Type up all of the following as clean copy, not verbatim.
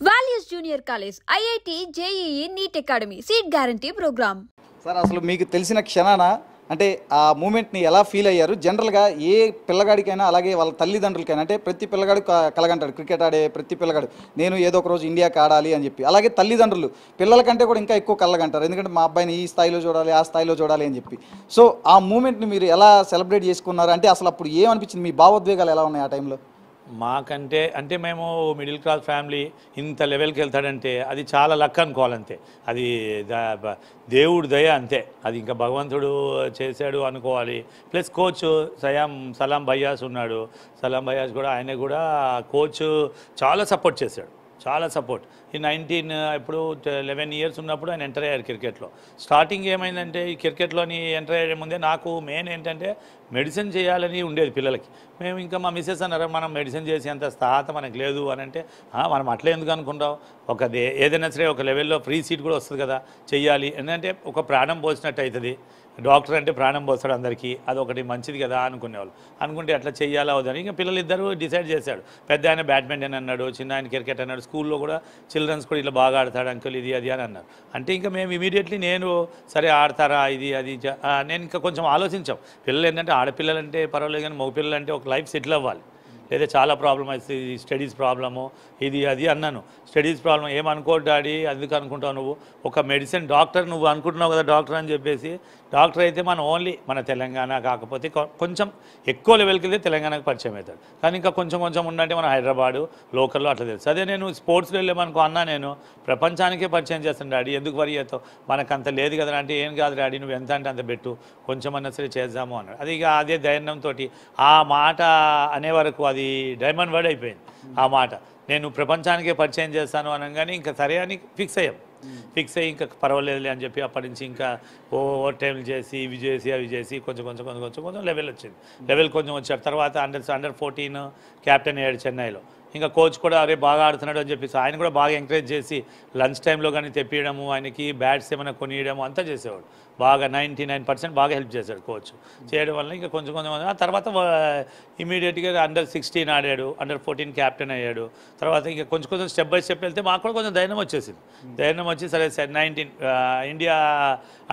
Values junior college, IIT, JEE, NEET academy, seat guarantee program. Sir అసలు మీకు తెలిసిన క్షణాన అంటే ఆ మూమెంట్ని ఎలా ఫీల్ అయ్యారు? జనరల్గా ఏ పిల్లగాడికైనా అలాగే వాళ్ళ తల్లిదండ్రులకైనా అంటే ప్రతి పిల్లగాడు కలగంటాడు, క్రికెట్ ఆడే ప్రతి పిల్లగాడు నేను ఏదో ఒక రోజు ఇండియాకి ఆడాలి అని చెప్పి. అలాగే తల్లిదండ్రులు పిల్లలకంటే కూడా ఇంకా ఎక్కువ కలగంటారు, ఎందుకంటే మా అబ్బాయిని ఈ స్థాయిలో చూడాలి, ఆ స్థాయిలో చూడాలి అని చెప్పి. సో ఆ మూమెంట్ని మీరు ఎలా సెలబ్రేట్ చేసుకున్నారు? అంటే అసలు అప్పుడు ఏమనిపించింది? మీ భావోద్వేగాలు ఎలా ఉన్నాయి ఆ టైంలో? మాకంటే అంటే మేము మిడిల్ క్లాస్ ఫ్యామిలీ ఇంత లెవెల్కి వెళ్తాడంటే అది చాలా లక్ అనుకోవాలంతే. అది దేవుడి దయ అంతే. అది ఇంకా భగవంతుడు చేశాడు అనుకోవాలి. ప్లస్ కోచ్ సలాం బయ్యాస్ ఉన్నాడు. సలాం బయ్యాస్ కూడా ఆయన కూడా కోచ్ చాలా సపోర్ట్ చేశాడు, చాలా సపోర్ట్. ఈ 11 ఇయర్స్ ఉన్నప్పుడు ఆయన ఎంటర్ అయ్యారు క్రికెట్లో. స్టార్టింగ్ ఏమైందంటే ఈ క్రికెట్లోని ఎంటర్ అయ్యే ముందే నాకు మెయిన్ ఏంటంటే మెడిసిన్ చేయాలని ఉండేది పిల్లలకి. మేము ఇంకా మా మిస్సెస్ అన్నారు మనం మెడిసిన్ చేసేంత స్థాత మనకు లేదు అని అంటే, మనం అట్లా ఎందుకు అనుకుంటాం, ఏదైనా సరే ఒక లెవెల్లో ఫ్రీ సీట్ కూడా వస్తుంది కదా, చెయ్యాలి. ఎందుకంటే ఒక ప్రాణం పోసినట్టు అవుతుంది. డాక్టర్ అంటే ప్రాణం పోస్తాడు అందరికీ, అదొకటి మంచిది కదా అనుకునేవాళ్ళు. అనుకుంటే అట్లా చెయ్యాలా అవుదని ఇంకా పిల్లలిద్దరూ డిసైడ్ చేశాడు. పెద్ద ఆయన బ్యాడ్మింటన్ అన్నాడు, చిన్న ఆయన క్రికెట్ అన్నాడు, స్కూల్లో కూడా చిల్డ్రన్స్ కూడా ఇలా బాగా ఆడతాడు అంకుల్ ఇది అది అని అన్నారు. అంటే ఇంకా మేము ఇమీడియట్లీ నేను సరే ఆడతారా ఇది అది నేను ఇంకా కొంచెం ఆలోచించాం. పిల్లలు ఏంటంటే ఆడపిల్లలంటే పర్వాలేదు కానీ మగపిల్లలు అంటే ఒక లైఫ్ సెటిల్ అవ్వాలి, లేదా చాలా ప్రాబ్లం అవుతుంది, స్టడీస్ ప్రాబ్లము ఇది అది అన్నాను. స్టడీస్ ప్రాబ్లం ఏమనుకో డాడీ, అందుకు అనుకుంటావు నువ్వు ఒక మెడిసిన్ డాక్టర్, నువ్వు అనుకుంటున్నావు కదా డాక్టర్ అని చెప్పేసి. డాక్టర్ అయితే మనం ఓన్లీ మన తెలంగాణ కాకపోతే కొంచెం ఎక్కువ లెవెల్కి వెళ్తే తెలంగాణకు పరిచయం అవుతాడు, కానీ ఇంకా కొంచెం కొంచెం ఉండంటే మన హైదరాబాదు లోకల్లో అట్లా తెలుసు. అదే నేను స్పోర్ట్స్లో వెళ్ళామనుకో అన్నా నేను ప్రపంచానికే పరిచయం చేస్తాను డాడీ, ఎందుకు వరి అవుతావు, మనకు అంత లేదు కదా అంటే ఏం కాదు డాడీ నువ్వు ఎంత అంటే అంత పెట్టు, కొంచెం అన్నా సరే చేద్దాము అన్నాడు. అది ఇక అదే ధైర్యంతో ఆ మాట అనే వరకు అది డైమండ్ వర్డ్ అయిపోయింది. ఆ మాట నేను ప్రపంచానికే పరిచయం చేస్తాను అనగానే ఇంకా సరే అని ఫిక్స్ అయ్యి ఇంకా పర్వాలేదులే అని చెప్పి అప్పటి నుంచి ఇంకా ఓవర్ టైంలు చేసి ఇవి చేసి అవి చేసి కొంచెం లెవెల్ వచ్చింది. లెవెల్ కొంచెం వచ్చాడు. తర్వాత అండర్ 14 క్యాప్టెన్ అయ్యాడు చెన్నైలో. ఇంకా కోచ్ కూడా అరే బాగా ఆడుతున్నాడు అని చెప్పేసి ఆయన కూడా బాగా ఎంకరేజ్ చేసి లంచ్ టైంలో కానీ తెప్పియడము, ఆయనకి బ్యాట్స్ ఏమైనా కొనియడము అంతా చేసేవాడు. బాగా 99% బాగా హెల్ప్ చేశాడు కోచ్. చేయడం వల్ల ఇంకా కొంచెం ఆ తర్వాత ఇమీడియట్గా అండర్ 16 ఆడాడు, అండర్ 14 క్యాప్టెన్ అయ్యాడు. తర్వాత ఇంకా కొంచెం స్టెప్ బై స్టెప్ వెళ్తే మాకు కూడా కొంచెం ధైర్యం వచ్చేసింది. ధైర్యం వచ్చి సరే 19 ఇండియా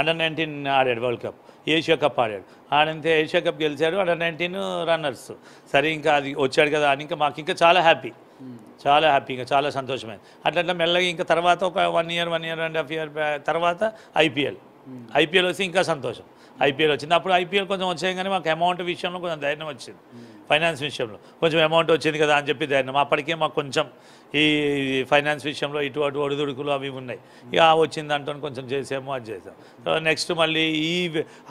అండర్ 19 ఆడాడు, వరల్డ్ కప్ ఏషియా కప్ ఆడాడు. ఆడంతే ఏషియా కప్ గెలిచాడు, అండర్ 19 రన్నర్స్. సరే ఇంకా అది వచ్చాడు కదా అని ఇంకా మాకు ఇంకా చాలా హ్యాపీ, ఇంకా చాలా సంతోషమైంది. అట్లా మెల్లగా ఇంకా తర్వాత ఒక 1 ఇయర్ 1.5 ఇయర్ తర్వాత ఐపీఎల్ వచ్చి ఇంకా సంతోషం. ఐపీఎల్ వచ్చింది. అప్పుడు ఐపీఎల్ కొంచెం వచ్చాయి కానీ మాకు అమౌంట్ విషయంలో కొంచెం ధైర్యం వచ్చింది, ఫైనాన్స్ విషయంలో కొంచెం అమౌంట్ వచ్చింది కదా అని చెప్పి ధైర్యం. అప్పటికే మాకు కొంచెం ఈ ఫైనాన్స్ విషయంలో ఇటు అటు ఒడిదుడుకులు అవి ఉన్నాయి. ఇక వచ్చింది అంటూ కొంచెం చేసాము, అది చేసాం. నెక్స్ట్ మళ్ళీ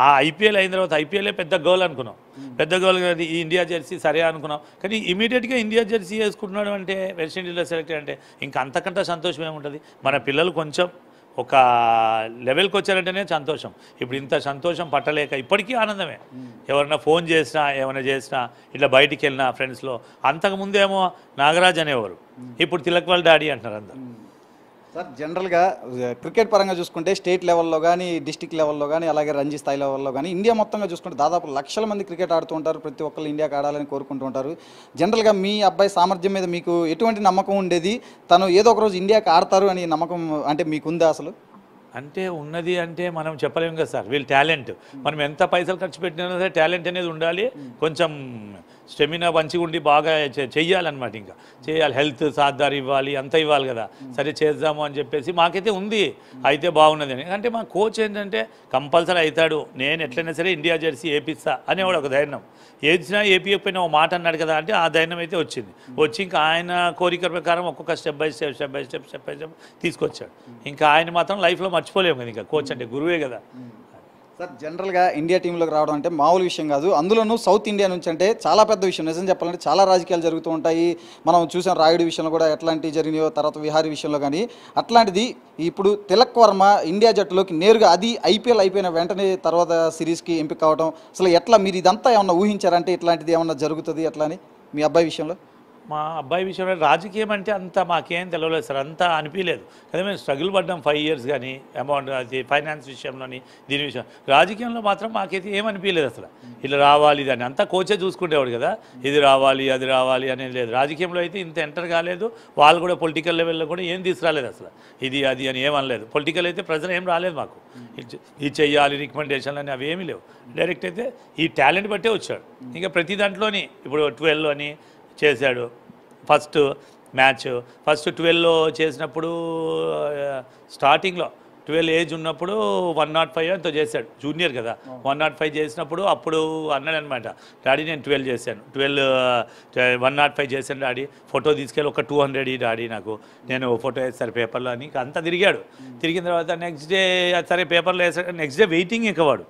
ఆ ఐపీఎల్ అయిన తర్వాత ఐపీఎల్ పెద్ద గోల్ అనుకున్నాం, పెద్ద గోల్ ఈ ఇండియా జెర్సీ సరే అనుకున్నాం. కానీ ఇమీడియట్గా ఇండియా జెర్సీ వేసుకుంటున్నాడు అంటే వెస్టిండీస్లో సెలెక్ట్ అంటే ఇంకా అంతకంటే సంతోషం ఏముంటుంది. మన పిల్లలు కొంచెం ఒక లెవెల్కి వచ్చారంటేనే సంతోషం. ఇప్పుడు ఇంత సంతోషం పట్టలేక ఇప్పటికీ ఆనందమే. ఎవరైనా ఫోన్ చేసినా ఏమైనా చేసినా ఇట్లా బయటికి వెళ్ళినా ఫ్రెండ్స్లో, అంతకుముందేమో నాగరాజ్ అనేవారు, ఇప్పుడు తిలక్ వాళ్ళ డాడీ అంటున్నారు అందరు. సార్ జనరల్గా క్రికెట్ పరంగా చూసుకుంటే స్టేట్ లెవెల్లో కానీ డిస్టిక్ లెవెల్లో కానీ అలాగే రంజీ స్థాయి లెవెల్లో కానీ ఇండియా మొత్తంగా చూసుకుంటే దాదాపు లక్షల మంది క్రికెట్ ఆడుతూ ఉంటారు. ప్రతి ఒక్కరు ఇండియాకి ఆడాలని కోరుకుంటూ ఉంటారు. జనరల్గా మీ అబ్బాయి సామర్థ్యం మీద మీకు ఎటువంటి నమ్మకం ఉండేది? తను ఏదో ఒక రోజు ఇండియాకి ఆడతారు అని నమ్మకం అంటే మీకుందా అసలు? అంటే ఉన్నది అంటే మనం చెప్పలేము కదా సార్, వీళ్ళు టాలెంట్. మనం ఎంత పైసలు ఖర్చు పెట్టినా సరే టాలెంట్ అనేది ఉండాలి, కొంచెం స్టెమినా మంచిగా ఉండి బాగా చెయ్యాలన్నమాట. ఇంకా చేయాలి, హెల్త్ సాధార ఇవ్వాలి, అంతా ఇవ్వాలి కదా. సరే చేద్దాము అని చెప్పేసి మాకైతే ఉంది, అయితే బాగున్నది అని. అంటే మా కోచ్ ఏంటంటే కంపల్సరీ అవుతాడు, నేను ఎట్లయినా సరే ఇండియా జెర్సీ వేపిస్తా అనేవాడు ఒక ధైర్యం. ఏదినా ఏపీయకపోయినా ఒక మాట అన్నాడు కదా అంటే ఆ ధైర్యం అయితే వచ్చింది. వచ్చి ఇంకా ఆయన కోరిక ప్రకారం ఒక్కొక్క స్టెప్ బై స్టెప్ తీసుకొచ్చాడు. ఇంకా ఆయన మాత్రం లైఫ్లో మర్చిపోలేము కదా, ఇంకా కోచ్ అంటే గురువే కదా. సార్ జనరల్గా ఇండియా టీంలోకి రావడం అంటే మామూలు విషయం కాదు, అందులోనూ సౌత్ ఇండియా నుంచి అంటే చాలా పెద్ద విషయం. నిజం చెప్పాలంటే చాలా రాజకీయాలు జరుగుతూ ఉంటాయి. మనం చూసాం రాయుడు విషయంలో కూడా ఎట్లాంటివి జరిగినాయో, తర్వాత విహారీ విషయంలో కానీ. అట్లాంటిది ఇప్పుడు తిలక్ వర్మ ఇండియా జట్టులోకి నేరుగా అది ఐపీఎల్ అయిపోయిన వెంటనే తర్వాత సిరీస్కి ఎంపిక కావడం, అసలు ఎట్లా మీరు ఇదంతా ఏమన్నా ఊహించారంటే ఇట్లాంటిది ఏమన్నా జరుగుతుంది ఎట్లా అని మీ అబ్బాయి విషయంలో? మా అబ్బాయి విషయంలో రాజకీయం అంటే అంత మాకేం తెలియలేదు సార్, అంతా అనిపించలేదు కదా. మేము స్ట్రగుల్ పడ్డాం 5 years కానీ అమౌంట్ అది ఫైనాన్స్ విషయంలోని దీని విషయం. రాజకీయంలో మాత్రం మాకైతే ఏమనిపించలేదు అసలు, ఇలా రావాలి అని అంతా కోచే చూసుకునేవాడు కదా, ఇది రావాలి అది రావాలి అనేది లేదు. రాజకీయంలో అయితే ఇంత ఎంటర్ కాలేదు, వాళ్ళు కూడా పొలిటికల్ లెవెల్లో కూడా ఏం తీసుకురాలేదు అసలు, ఇది అది అని ఏమనలేదు. పొలిటికల్ అయితే ప్రజలు ఏం రాలేదు మాకు, ఇది చెయ్యాలి రికమెండేషన్లు అని అవి ఏమీ లేవు. డైరెక్ట్ అయితే ఈ టాలెంట్ బట్టే వచ్చాడు. ఇంకా ప్రతి దాంట్లోని ఇప్పుడు 12 అని చేశాడు. ఫస్ట్ 12లో చేసినప్పుడు స్టార్టింగ్లో 12 ఏజ్ ఉన్నప్పుడు 105 ఎంతో చేశాడు, జూనియర్ కదా. 105 చేసినప్పుడు అప్పుడు అన్నాడు అనమాట, డాడీ నేను 12 చేశాను, 105 చేశాను డాడీ, ఫోటో తీసుకెళ్ళి ఒక 200 డాడీ నాకు, నేను ఫోటో వేస్తాను పేపర్లో అని అంతా తిరిగాడు. తిరిగిన తర్వాత నెక్స్ట్ డే సరే పేపర్లో వేసాడు. నెక్స్ట్ డే వెయిటింగ్ ఇంకా వాడు,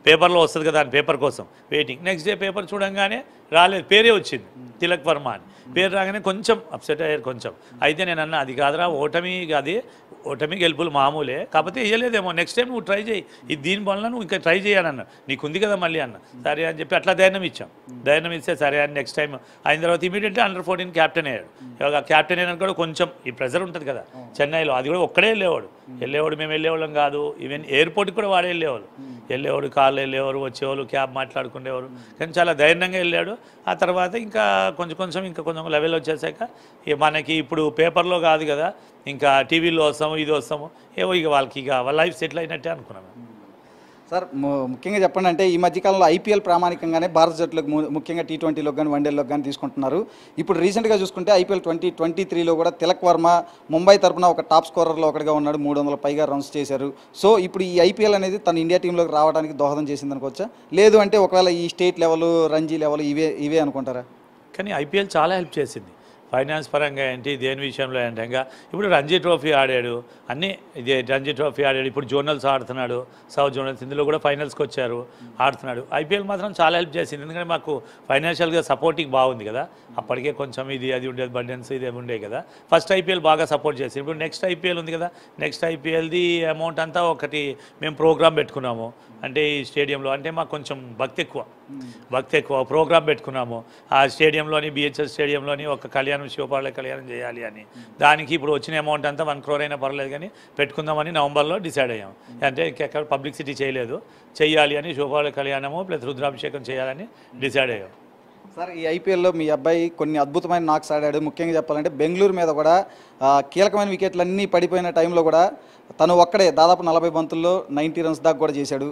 పేపర్లో వస్తుంది కదా అని పేపర్ కోసం వెయిటింగ్. నెక్స్ట్ డే పేపర్ చూడంగానే రాలేదు, పేరే వచ్చింది తిలక్ వర్మ అని. పేరు రాగానే కొంచెం అప్సెట్ అయ్యారు కొంచెం. అయితే నేను అన్నా అది కాదురా, ఓటమి గెలుపులు మామూలే, కాకపోతే వేయలేదేమో, నెక్స్ట్ టైం నువ్వు ట్రై చేయి, ఇది దీని వల్ల నువ్వు ఇంకా ట్రై చేయాలన్న, నీకు ఉంది కదా మళ్ళీ అన్న. సరే అని చెప్పి అట్లా ధైర్యం ఇచ్చాం. ధైర్యం ఇస్తే సరే అని నెక్స్ట్ టైం అయిన తర్వాత ఇమీడియట్లీ Under-14 క్యాప్టెన్ అయ్యాడు. ఇవాళ క్యాప్టెన్ అయినా కూడా కొంచెం ఈ ప్రెజర్ ఉంటుంది కదా చెన్నైలో, అది కూడా ఒక్కడే వెళ్ళేవాడు. మేము వెళ్ళేవాళ్ళం కాదు, ఈవెన్ ఎయిర్పోర్ట్కి కూడా వాడే వెళ్ళేవాడు, కార్లో వెళ్ళేవారు, వచ్చేవాళ్ళు, క్యాబ్ మాట్లాడుకునేవారు. కానీ చాలా ధైర్యంగా వెళ్ళాడు. ఆ తర్వాత ఇంకా కొంచెం లెవెల్ వచ్చేసాక మనకి ఇప్పుడు పేపర్లో కాదు కదా, ఇంకా టీవీలో వస్తాము, ఇది వస్తాము, ఏవో ఇక వాళ్ళకి వాళ్ళ లైఫ్ సెటిల్ అయినట్టే అనుకున్నాను. సార్ ముఖ్యంగా చెప్పండి, అంటే ఈ మధ్యకాలంలో ఐపీఎల్ ప్రామాణికంగానే భారత జట్టులకు ముఖ్యంగా T20లో కానీ వన్డేల్లో కానీ తీసుకుంటున్నారు. ఇప్పుడు రీసెంట్గా చూసుకుంటే ఐపీఎల్ 2023లో కూడా తిలక్ వర్మ ముంబై తరఫున ఒక టాప్ స్కోరర్లో ఒకటిగా ఉన్నాడు, 300 పైగా రన్స్ చేశారు. సో ఇప్పుడు ఈ ఐపీఎల్ అనేది తన ఇండియా టీంలోకి రావడానికి దోహదం చేసింది అనుకోవచ్చా, లేదు అంటే ఒకవేళ ఈ స్టేట్ లెవెల్ రంజీ లెవెల్ ఇవే అనుకుంటారా? కానీ ఐపీఎల్ చాలా హెల్ప్ చేసింది ఫైనాన్స్ పరంగా ఏంటి, దేని విషయంలో ఏంటంగా. ఇప్పుడు రంజీ ట్రోఫీ ఆడాడు, అన్నీ ఇదే రంజీ ట్రోఫీ ఆడాడు, ఇప్పుడు జోనల్స్ ఆడుతున్నాడు, సౌత్ జోనల్స్, ఇందులో కూడా ఫైనల్స్కి వచ్చారు, ఆడుతున్నాడు. ఐపీఎల్ మాత్రం చాలా హెల్ప్ చేసింది, ఎందుకంటే మాకు ఫైనాన్షియల్గా సపోర్టింగ్ బాగుంది కదా. అప్పటికే కొంచెం అది ఉండేది, బర్డెన్స్ ఇది ఉండేది కదా. ఫస్ట్ ఐపీఎల్ బాగా సపోర్ట్ చేసింది. ఇప్పుడు నెక్స్ట్ ఐపీఎల్ ఉంది కదా, నెక్స్ట్ ఐపీఎల్ది అమౌంట్ అంతా ఒకటి మేము ప్రోగ్రామ్ పెట్టుకున్నాము, అంటే ఈ స్టేడియంలో, అంటే మాకు కొంచెం భక్తి ఎక్కువ ప్రోగ్రామ్ పెట్టుకున్నాము. ఆ స్టేడియంలోని BHS స్టేడియంలోని ఒక శివపాళ్ళ కళ్యాణం చేయాలి అని. దానికి ఇప్పుడు వచ్చిన అమౌంట్ అంతా 1 crore అయినా పర్లేదు కానీ పెట్టుకుందామని నవంబర్లో డిసైడ్ అయ్యాం. అంటే ఇంకెక్కడ పబ్లిసిటీ చేయాలి అని శివపాళ్ళ కళ్యాణము ప్లస్ రుద్రాభిషేకం చేయాలని డిసైడ్ అయ్యాం. సార్ ఈ ఐపీఎల్లో మీ అబ్బాయి కొన్ని అద్భుతమైన నాక్స్ ఆడాడు. ముఖ్యంగా చెప్పాలంటే బెంగళూరు మీద కూడా కీలకమైన వికెట్లన్నీ పడిపోయిన టైంలో కూడా తను ఒక్కడే దాదాపు 40 బంతుల్లో 90 runs దాకా కూడా చేశాడు.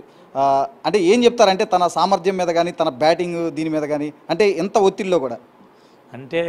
అంటే ఏం చెప్తారంటే తన సామర్థ్యం మీద కానీ తన బ్యాటింగ్ దీని మీద కానీ, అంటే ఎంత ఒత్తిడిలో కూడా, అంటే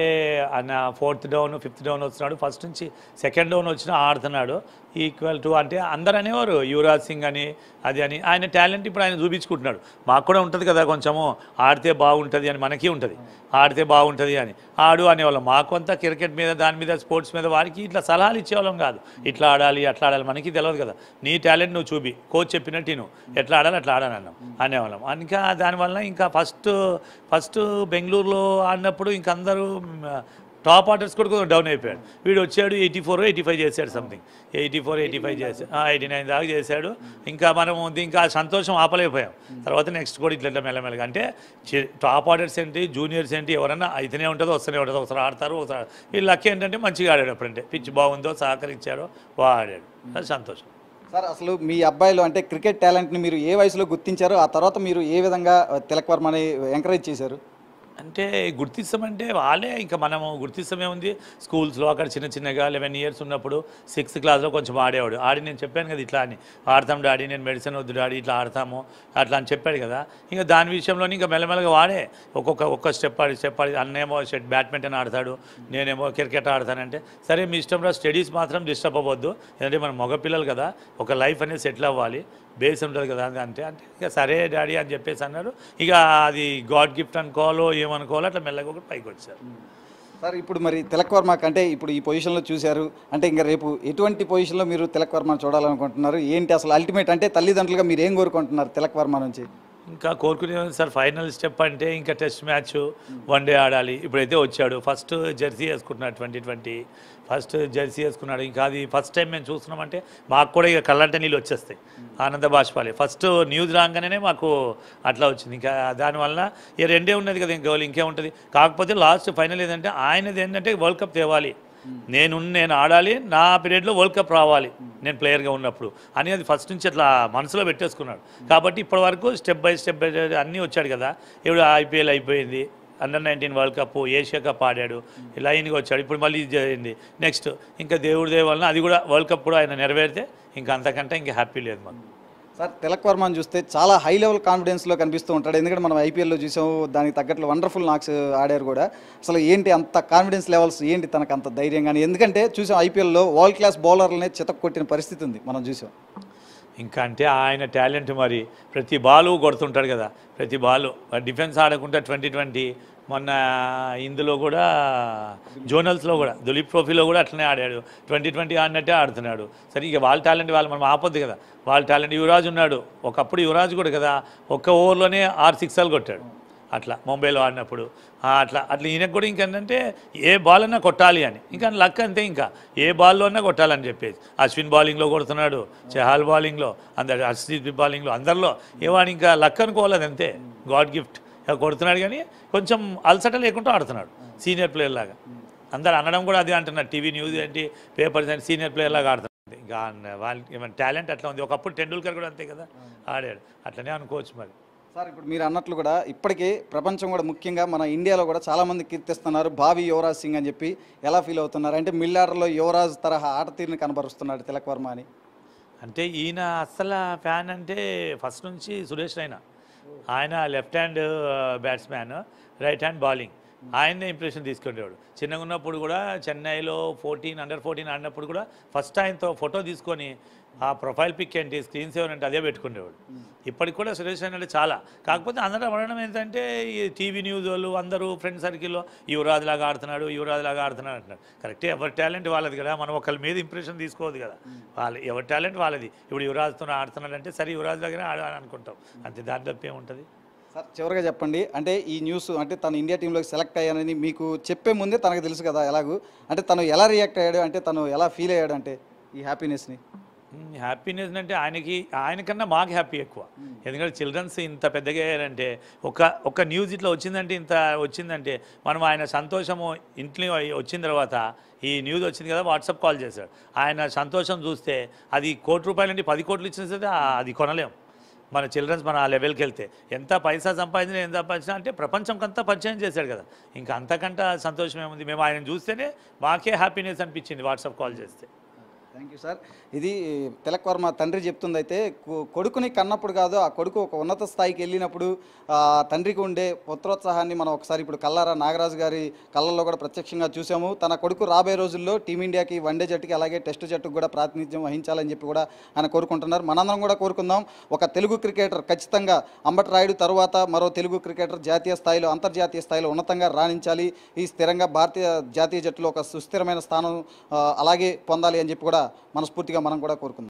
ఆయన 4th down 5th down వస్తున్నాడు, ఫస్ట్ నుంచి 2nd down వచ్చినా ఆడుతున్నాడు. ఈక్వల్ టు అంటే అందరు అనేవారు యువరాజ్ సింగ్ అని అది అని. ఆయన టాలెంట్ ఇప్పుడు ఆయన చూపించుకుంటున్నాడు. మాకు కూడా ఉంటుంది కదా కొంచెము, ఆడితే బాగుంటుంది అని మనకి ఉంటుంది, ఆడితే బాగుంటుంది అని ఆడు అనేవాళ్ళం. మాకు అంతా క్రికెట్ మీద దాని మీద స్పోర్ట్స్ మీద వారికి ఇట్లా సలహాలు ఇచ్చేవాళ్ళం కాదు, ఇట్లా ఆడాలి అట్లా ఆడాలి, మనకి తెలియదు కదా. నీ టాలెంట్ నువ్వు చూపి, కోచ్ చెప్పినట్టు నువ్వు ఎట్లా ఆడాలి అట్లా ఆడాలన్నాం అనేవాళ్ళం. ఇంకా దానివల్ల ఇంకా ఫస్ట్ బెంగళూరులో ఆడినప్పుడు ఇంక అందరూ టాప్ ఆర్డర్స్ కూడా కొంచెం డౌన్ అయిపోయాడు. వీడు వచ్చాడు 84 85 చేశాడు, సంథింగ్ 84 85 చేశాడు, 89 దాకా చేశాడు. ఇంకా మనం ఇంకా సంతోషం ఆపలేకపోయాం. తర్వాత నెక్స్ట్ కూడా ఇట్లా మెల్లమెల్లగా, అంటే టాప్ ఆర్డర్స్ ఏంటి, జూనియర్స్ ఏంటి, ఎవరన్నా అయితేనే ఉంటుందో వస్తూనే ఉంటుందో, ఒకసారి ఆడతారు ఒకసారి. ఈ లక్ ఏంటంటే మంచిగా ఆడాడు, అప్పుడంటే పిచ్ బాగుందో సహకరించాడో బాగా ఆడాడు, అది సంతోషం. సార్ అసలు మీ అబ్బాయిలో అంటే క్రికెట్ టాలెంట్ని మీరు ఏ వయసులో గుర్తించారు, ఆ తర్వాత మీరు ఏ విధంగా తిలక్ వర్మని ఎంకరేజ్ చేశారు? అంటే గుర్తిస్తామంటే వాళ్ళే, ఇంకా మనము గుర్తిస్తామేముంది, స్కూల్స్లో అక్కడ చిన్నగా 11 years ఉన్నప్పుడు 6th classలో కొంచెం ఆడేవాడు. నేను చెప్పాను కదా ఇట్లా అని, ఆడతాం డాడీ, నేను మెడిసిన్ వద్దు డాడీ, ఇట్లా ఆడతాము అట్లా అని చెప్పాడు కదా. ఇంకా దాని విషయంలోనే ఇంకా మెల్లమెల్లగా వాడే ఒక్క స్టెప్ ఆడి అన్నేమో బ్యాడ్మింటన్ ఆడతాడు, నేనేమో క్రికెట్ ఆడతానంటే సరే మీ ఇష్టం రా, స్టడీస్ మాత్రం డిస్టర్బ్ అవ్వద్దు, ఎందుకంటే మన మగపిల్లలు కదా, ఒక లైఫ్ అనేది సెటిల్ అవ్వాలి, బేస్ ఉంటుంది కదా అంటే ఇక సరే డాడీ అని చెప్పేసి అన్నారు. ఇక అది గాడ్ గిఫ్ట్ అనుకోవాలో ఏమనుకోవాలో అట్లా మెల్లగా ఒకటి పైకి వచ్చారు. సార్ ఇప్పుడు మరి తిలక్ వర్మ కంటే ఇప్పుడు ఈ పొజిషన్లో చూశారు, అంటే ఇంకా రేపు ఎటువంటి పొజిషన్లో మీరు తిలక్ వర్మను చూడాలనుకుంటున్నారు, ఏంటి అసలు అల్టిమేట్, అంటే తల్లిదండ్రులుగా మీరు ఏం కోరుకుంటున్నారు తిలక్ వర్మ నుంచి? ఇంకా కోరుకునేది సార్ ఫైనల్ స్టెప్ అంటే ఇంకా టెస్ట్ మ్యాచ్ వన్డే ఆడాలి. ఇప్పుడైతే వచ్చాడు, ఫస్ట్ జెర్సీ వేసుకుంటున్నాడు, 2020 ఫస్ట్ జెర్సీ వేసుకున్నాడు. ఇంకా అది ఫస్ట్ టైం మేము చూస్తున్నామంటే మాకు కూడా ఇక కళ్ళంటే నీళ్ళు వచ్చేస్తాయి, ఆనంద బాష్పాలే. ఫస్ట్ న్యూస్ రాగానే మాకు అట్లా వచ్చింది. ఇంకా దానివల్ల ఇక రెండే ఉన్నది కదా, ఇంకా ఇంకేముంటుంది. కాకపోతే లాస్ట్ ఫైనల్ ఏంటంటే ఆయనది ఏంటంటే వరల్డ్ కప్ తేవాలి, నేను ఆడాలి, నా పీరియడ్లో వరల్డ్ కప్ రావాలి నేను ప్లేయర్గా ఉన్నప్పుడు అని అది ఫస్ట్ నుంచి అట్లా మనసులో పెట్టేసుకున్నాడు. కాబట్టి ఇప్పటి వరకు స్టెప్ బై స్టెప్ అన్నీ వచ్చాడు కదా. ఇప్పుడు IPL అయిపోయింది, Under-19 world cup, Asia cup ఆడాడు, లైన్గా వచ్చాడు. ఇప్పుడు మళ్ళీ ఇది జరిగింది. నెక్స్ట్ ఇంకా దేవుడి దయ వలన అది కూడా వరల్డ్ కప్ కూడా ఆయన నెరవేరితే ఇంకా అంతకంటే ఇంకా హ్యాపీ లేదు మాకు. సార్ తిలక్ వర్మని చూస్తే చాలా హై లెవెల్ కాన్ఫిడెన్స్లో కనిపిస్తూ ఉంటాడు. ఎందుకంటే మనం IPLలో చూసాము, దానికి తగ్గట్లు వండర్ఫుల్ నాక్స్ ఆడారు కూడా. అసలు ఏంటి అంత కాన్ఫిడెన్స్ లెవెల్స్, ఏంటి తనకు అంత ధైర్యం కానీ? ఎందుకంటే చూసాం IPLలో వరల్డ్ క్లాస్ బౌలర్లనే చితక్ కొట్టిన పరిస్థితి ఉంది, మనం చూసాం. ఇంకా అంటే ఆయన టాలెంట్ మరి ప్రతి బాలు కొడుతుంటాడు కదా, ప్రతి బాలు. డిఫెన్స్ ఆడకుండా 2020 మొన్న ఇందులో కూడా జోనల్స్లో కూడా దులీప్ ట్రోఫీలో కూడా అట్లనే ఆడాడు, 2020 ఆడినట్టే ఆడుతున్నాడు. సరే ఇక వాళ్ళ టాలెంట్ వాళ్ళు మనం ఆపొద్దు కదా. వాళ్ళ టాలెంట్ యువరాజ్ ఉన్నాడు, ఒకప్పుడు యువరాజ్ కూడా కదా ఒక్క ఓవర్లోనే 6 సిక్సర్లు కొట్టాడు అట్లా ముంబైలో ఆడినప్పుడు. అట్లా ఈయనకు కూడా ఇంకేంటంటే ఏ బాల్ అన్నా కొట్టాలి అని, ఇంకా లక్ అంతే, ఇంకా ఏ బాల్లో అన్నా కొట్టాలని చెప్పేసి. అశ్విన్ బౌలింగ్లో కొడుతున్నాడు, చహాల్ బౌలింగ్లో, అందరు హర్షదీప్ బౌలింగ్లో, అందరిలో ఏవాడు ఇంకా లక్ అనుకోవాలి, అది అంతే, గాడ్ గిఫ్ట్ కొడుతున్నాడు. కానీ కొంచెం అలసట లేకుండా ఆడుతున్నాడు సీనియర్ ప్లేయర్ లాగా. అందరు అనడం కూడా అదే అంటున్నారు, టీవీ న్యూస్ ఏంటి, పేపర్స్ ఏంటి, సీనియర్ ప్లేయర్ లాగా ఆడుతున్నాడు. ఇంకా వాళ్ళ ఏమైనా టాలెంట్ అట్లా ఉంది. ఒకప్పుడు టెండూల్కర్ కూడా అంతే కదా ఆడాడు, అట్లనే అనుకోవచ్చు మరి. సార్ ఇప్పుడు మీరు అన్నట్లు కూడా ఇప్పటికే ప్రపంచం కూడా ముఖ్యంగా మన ఇండియాలో కూడా చాలామంది కీర్తిస్తున్నారు భావి యువరాజ్ సింగ్ అని చెప్పి. ఎలా ఫీల్ అవుతున్నారు? అంటే మిడిల్ ఆర్డర్లో యువరాజ్ తరహా ఆట తీరుని కనబరుస్తున్నాడు తిలక్ వర్మ అని. అంటే ఈయన అస్సలు ఫ్యాన్ అంటే ఫస్ట్ నుంచి సురేష్ రైనా. ఆయన left hand batsman, right hand bowling. ఆయన్నే ఇంప్రెషన్ తీసుకునేవాడు. చిన్నగా ఉన్నప్పుడు కూడా చెన్నైలో Under-14 ఆడినప్పుడు కూడా ఫస్ట్ ఆయనతో ఫోటో తీసుకొని ఆ ప్రొఫైల్ పిక్ ఏంటి, స్క్రీన్ సేవర్ అంటే అదే పెట్టుకునేవాడు. ఇప్పటికి కూడా సురేష్ రైనా అంటే చాలా. కాకపోతే అందరూ అనడం ఏంటంటే ఈ టీవీ న్యూస్ వాళ్ళు అందరూ ఫ్రెండ్ సర్కిల్లో యువరాజ్ లాగా ఆడుతున్నాడు అంటున్నారు. కరెక్టే, ఎవరి టాలెంట్ వాళ్ళది కదా, మనం ఒకరి మీద ఇంప్రెషన్ తీసుకోవద్దు కదా. ఎవరి టాలెంట్ వాళ్ళది. ఇప్పుడు యువరాజ్తో ఆడుతున్నాడు అంటే సరే యువరాజ్ లాగానే ఆడాలని అనుకుంటాం అంతే, దాని తప్పే ఉంటుంది. సార్ చివరిగా చెప్పండి, అంటే ఈ న్యూస్ అంటే తను ఇండియా టీంలోకి సెలెక్ట్ అయ్యానని మీకు చెప్పే ముందే తనకు తెలుసు కదా ఎలాగూ, అంటే తను ఎలా రియాక్ట్ అయ్యాడు, అంటే తను ఎలా ఫీల్ అయ్యాడు అంటే ఈ హ్యాపీనెస్ని? హ్యాపీనెస్ అంటే ఆయనకన్నా మాకు హ్యాపీ ఎక్కువ. ఎందుకంటే చిల్డ్రన్స్ ఇంత పెద్దగా అయ్యారంటే ఒక న్యూస్ ఇట్లా వచ్చిందంటే మనం ఆయన సంతోషము ఇంట్లో వచ్చిన తర్వాత ఈ న్యూస్ వచ్చింది కదా, వాట్సాప్ కాల్ చేశాడు. ఆయన సంతోషం చూస్తే అది ₹1 నుండి 10 కోట్లు ఇచ్చిన సరే అది కొనలేం. మన చిల్డ్రన్స్ మన ఆ లెవెల్కి వెళ్తే ఎంత పైసా సంపాదించినా ఎంత సంపాదించినా అంటే ప్రపంచంకంతా పరిచయం చేశాడు కదా, ఇంకా అంతకంటే సంతోషం ఏముంది. మేము ఆయన చూస్తేనే మాకే హ్యాపీనెస్ అనిపించింది వాట్సాప్ కాల్ చేస్తే. Thank you sir. ఇది తిలక్ వర్మ తండ్రి చెప్తుంది. అయితే కొడుకుని కన్నప్పుడు కాదు, ఆ కొడుకు ఒక ఉన్నత స్థాయికి వెళ్ళినప్పుడు తండ్రికి ఉండే పుత్రోత్సాహాన్ని మనం ఒకసారి ఇప్పుడు కల్లారా నాగరాజు గారి కళ్ళల్లో కూడా ప్రత్యక్షంగా చూసాము. తన కొడుకు రాబోయే రోజుల్లో టీమిండియాకి వన్డే జట్టుకి అలాగే టెస్ట్ జట్టుకు కూడా ప్రాతినిధ్యం వహించాలని చెప్పి కూడా ఆయన కోరుకుంటున్నారు. మనందరం కూడా కోరుకుందాం, ఒక తెలుగు క్రికెటర్ ఖచ్చితంగా అంబటి రాయుడు తర్వాత మరో తెలుగు క్రికెటర్ జాతీయ స్థాయిలో అంతర్జాతీయ స్థాయిలో ఉన్నతంగా రాణించాలి, ఈ స్థిరంగా భారతీయ జాతీయ జట్టులో ఒక సుస్థిరమైన స్థానం అలాగే పొందాలి అని చెప్పి కూడా మనస్ఫూర్తిగా మనం కూడా కోరుకుందాం.